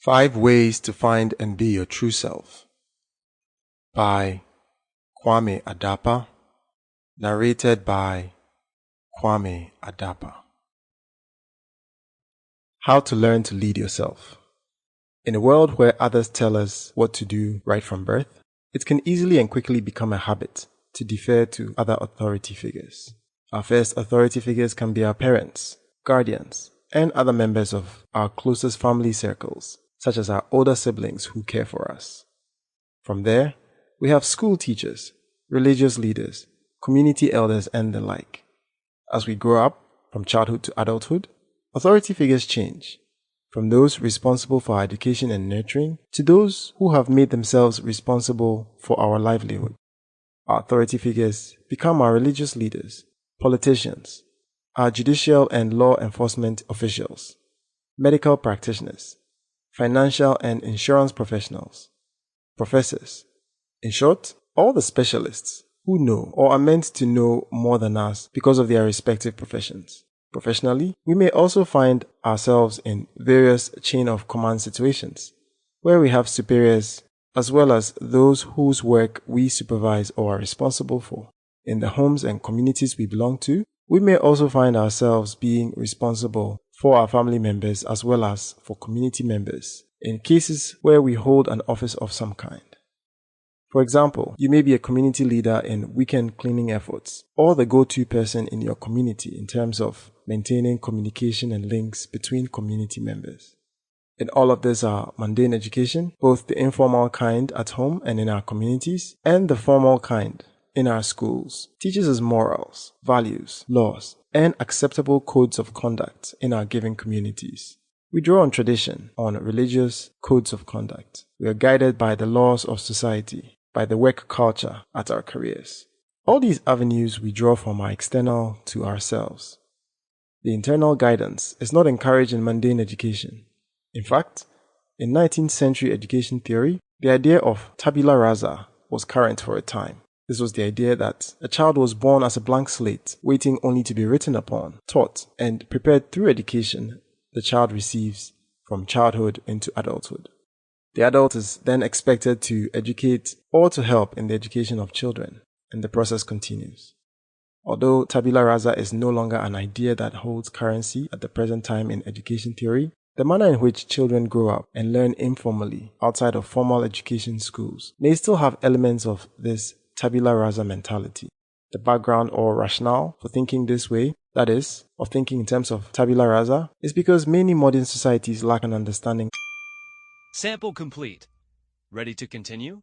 5 Ways to Find and Be Your True Self by Kwame Adapa. Narrated by Kwame Adapa. How to learn to lead yourself. In a world where others tell us what to do right from birth, it can easily and quickly become a habit to defer to other authority figures. Our first authority figures can be our parents, guardians, and other members of our closest family circles, such as our older siblings who care for us. From there, we have school teachers, religious leaders, community elders, and the like. As we grow up, from childhood to adulthood, authority figures change, from those responsible for our education and nurturing to those who have made themselves responsible for our livelihood. Our authority figures become our religious leaders, politicians, our judicial and law enforcement officials, medical practitioners, financial and insurance professionals, professors. In short, all the specialists who know or are meant to know more than us because of their respective professions. Professionally, we may also find ourselves in various chain of command situations where we have superiors as well as those whose work we supervise or are responsible for. In the homes and communities we belong to, we may also find ourselves being responsible for our family members as well as for community members in cases where we hold an office of some kind. For example, you may be a community leader in weekend cleaning efforts or the go-to person in your community in terms of maintaining communication and links between community members. In all of this are mundane education, both the informal kind at home and in our communities, and the formal kind in our schools, teaches us morals, values, laws, and acceptable codes of conduct in our given communities. We draw on tradition, on religious codes of conduct. We are guided by the laws of society, by the work culture at our careers. All these avenues we draw from are external to ourselves. The internal guidance is not encouraged in mundane education. In fact, in 19th century education theory, the idea of tabula rasa was current for a time. This was the idea that a child was born as a blank slate, waiting only to be written upon, taught, and prepared through education the child receives from childhood into adulthood. The adult is then expected to educate or to help in the education of children, and the process continues. Although tabula rasa is no longer an idea that holds currency at the present time in education theory, the manner in which children grow up and learn informally outside of formal education schools may still have elements of this tabula rasa mentality. The background or rationale for thinking this way, that is, of thinking in terms of tabula rasa, is because many modern societies lack an understanding. Sample complete. Ready to continue?